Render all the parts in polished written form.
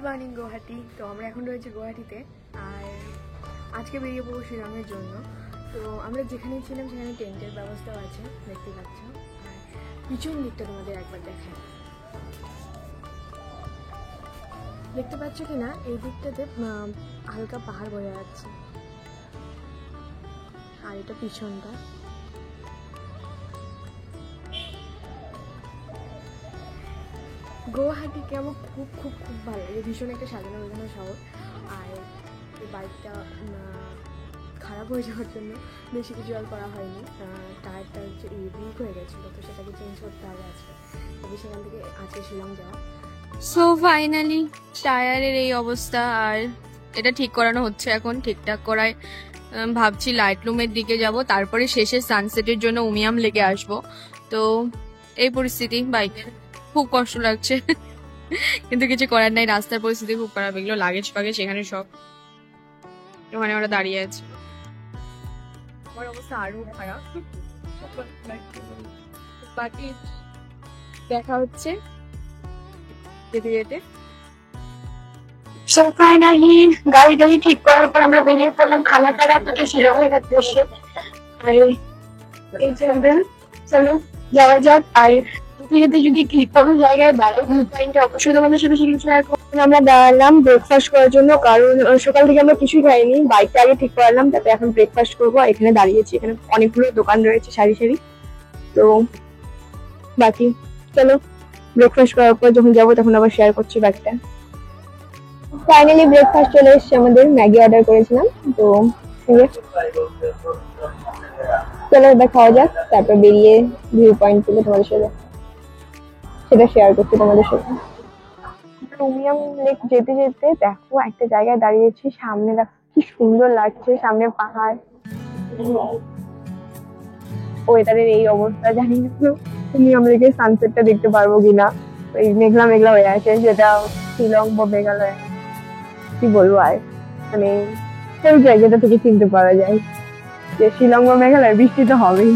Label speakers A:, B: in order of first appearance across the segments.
A: Morning Guwahati. তো আমরা এখন রয়েছি গুয়াহাটিতে, আর আজকে বেরিয়ে পড়বো শিলংয়ের জন্য। তো আমরা যেখানে ছিলাম সেখানে টেন্টের ব্যবস্থাও আছে, দেখতে পাচ্ছ। আর পিছন দিকটা তোমাদের একবার দেখাই, দেখতে পাচ্ছ কিনা এই দিকটাতে হালকা পাহাড় বয়ে যাচ্ছে, আর এটা পিছনটা। গুয়াহাটিকে আমার খুব খুব খুব ভালো লাগে, ভীষণ একটা সাজানো গোছানো শহর। আর এই বাইকটা খারাপ হয়ে যাওয়ার জন্য বেশি কিছু আর করা হয়নি, টায়ারটা হচ্ছে উইক হয়ে গেছিলো, তো সেটাকে চেঞ্জ করতে হবে আজকে। তবে সেখান থেকে আজকে শিলং যাওয়া।
B: সো ফাইনালি টায়ারের এই অবস্থা, আর এটা ঠিক করানো হচ্ছে এখন। ঠিকঠাক করায় ভাবছি লাইটলুমের দিকে যাব, তারপরে শেষে সানসেটের জন্য উমিয়াম লেকে আসবো। তো এই পরিস্থিতি, বাইকের খুব কষ্ট লাগছে কিন্তু কিছু করার নাই, রাস্তার পরিস্থিতি খুব খারাপ। এগুলো লাগেজ ফাগেজ এখানে সব, ওখানে ওরা দাঁড়িয়ে আছে। আমার অবস্থা আরো খারাপ। বাকি দেখা হচ্ছে যেতে যেতে।
C: সো ফাইনালি গাড়ি ঠিক করার পর আমরা বেরিয়ে পড়লাম খানাপাড়া থেকে শিলংয়ের উদ্দেশ্যে। আর এই চলো যাওয়া যাক। আর যদি কোনো জায়গায় ভালো ভিউ পয়েন্ট অবশ্যই তোমাদের সাথে শেয়ার করবো। আমরা দাঁড়ালাম ব্রেকফাস্ট করার জন্য, কারণ সকাল থেকে আমরা কিছুই খাইনি। বাইকটা আগে ঠিক করালাম, তাতে এখন ব্রেকফাস্ট করবো। এখানে দাঁড়িয়েছি, এখানে অনেকগুলো দোকান রয়েছে সারি সারি। তো বাকি চলো ব্রেকফাস্ট করার পর যখন যাবো তখন আবার শেয়ার করছি বাকিটা। ফাইনালি ব্রেকফাস্ট চলে এসছে আমাদের, ম্যাগি অর্ডার করেছিলাম। তো চলো এবার খাওয়া যাক, তারপর বেরিয়ে ভিউ পয়েন্ট গুলো তোমাদের সাথে সেটা শেয়ার করছি তোমাদের সাথে। উমিয়াম লেক যেতে যেতে দেখো একটা জায়গায় দাঁড়িয়েছি, সামনে দেখো কি সুন্দর লাগছে, সামনে পাহাড়। ওয়েদারের এই অবস্থা, জানি না উমিয়াম লেকে সানসেটটা দেখতে পারবো কিনা। ওই মেঘলা মেঘলা হয়ে আছে, যেটা শিলং বা মেঘালয় কি বলবো। আর মানে সেই জায়গাটা থেকে চিনতে পারা যায় যে শিলং বা মেঘালয় বৃষ্টি তো হবেই।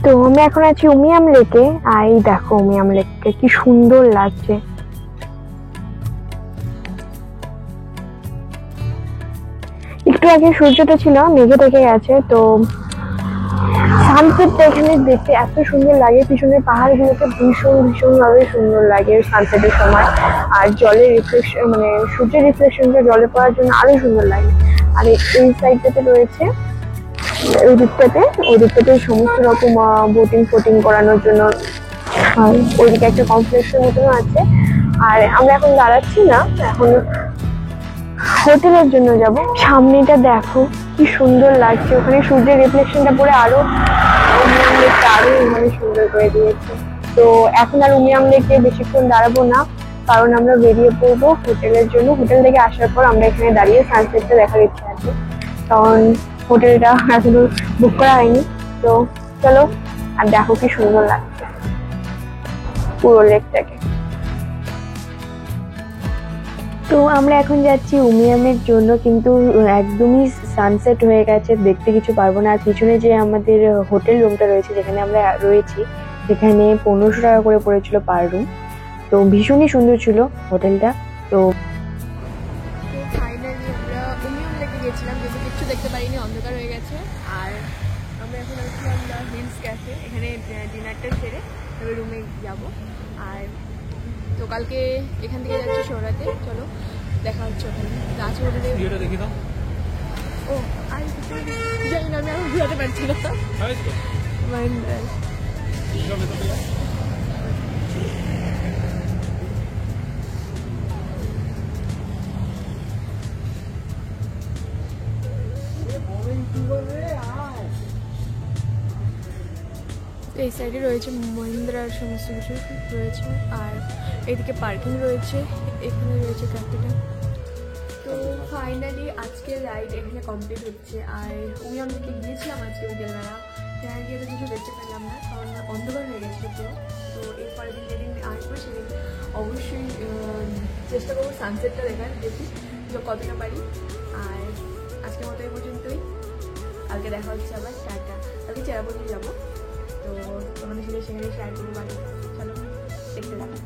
C: তো আমি এখন আছি উমিয়াম লেকে, আর এই দেখো উমিয়াম লেককে কি সুন্দর লাগছে। একটু আগে সূর্যটা ছিল মেঘে থেকে গেছে। তো সানসেটটা এখানে দেখতে এত সুন্দর লাগে, পিছনের পাহাড় গুলোকে ভীষণ ভীষণ ভাবে সুন্দর লাগে সানসেটের সময়। আর জলের রিফ্লেকশন, মানে সূর্যের রিফ্লেকশনটা জলে পড়ার জন্য আরো সুন্দর লাগে। আর এই সাইডটাতে রয়েছে, ওই দিকটাতে সমস্ত রকম বোটিং ফোটিং করানোর জন্য। আর ওইদিকে একটা কমপ্লেক্সের মতন আছে। আর আমরা এখন দাঁড়াচ্ছি না, এখন হোটেলের জন্য যাব। সামনেটা দেখো কি সুন্দর লাগছে, ওখানে সূর্যের রিফ্লেকশনটা পড়ে আরো উমিয়াম লেকটা আরো মানে সুন্দর করে দিয়েছে। তো এখন আর উমিয়াম লেকে বেশিক্ষণ দাঁড়াবো না, কারণ আমরা বেরিয়ে পড়বো হোটেলের জন্য। হোটেল থেকে আসার পর আমরা এখানে দাঁড়িয়ে সানসেটটা দেখার ইচ্ছা আছে, কারণ হোটেলটা এখনো বুক করা হয়নি। তো চলো আর দেখো কি সুন্দর লাগছে পুরো লেকটাকে। তো আমরা এখন যাচ্ছি উমিয়ামের জন্য, কিন্তু একদমই সানসেট হয়ে গেছে, দেখতে কিছু পারবো না। আর পিছনে যে আমাদের হোটেল রুমটা রয়েছে যেখানে আমরা রয়েছি, সেখানে 1500 টাকা করে পড়েছিল পার রুম। তো ভীষণই সুন্দর ছিল হোটেলটা। তো
A: ফাইনালি আমরা উমিয়াম লেকে গেছিলাম, কিন্তু কিচ্ছু দেখতে পারিনি, অন্ধকার হয়ে গেছে। আর আমরা এখন আসলাম দ্য হিলস ক্যাফে, এখানে ডিনারটা সেরে তবে রুমে যাব। আর তো কালকে এখান থেকে যাচ্ছি শহরাতে, চলো দেখা হচ্ছে ওখানে। আছে হোটেলে দেখি দাও। ও আর জানি না, আমি আর ঘুরাতে পারছি না। মহিন্দ্রার এই সাইডে রয়েছে মহিন্দ্রার সমস্ত কিছু রয়েছে। আর এইদিকে পার্কিং রয়েছে, এখানে রয়েছে ক্যাফেটা। তো ফাইনালি আজকে রাইড এখানে কমপ্লিট হচ্ছে। আর উমিয়াম লেকে গিয়েছিলাম আজকে বিকেলবেলা, সেখানে গিয়ে তো কিছু দেখতে পেলাম না, কারণ অন্ধকার হয়ে গেছিলো পুরো। তো এরপরের দিন যেদিন আসবো সেদিন অবশ্যই চেষ্টা করবো সানসেটটা দেখার, দেখি কতটা পারি। আর আজকের মতো এই পর্যন্তই, কালকে দেখা হচ্ছে আবার। টাটা। কালকে চেরাপুঞ্জি যাবো, তো তোমাদের সাথে সেখানে শেয়ার করবো। চলো দেখতে থাকো।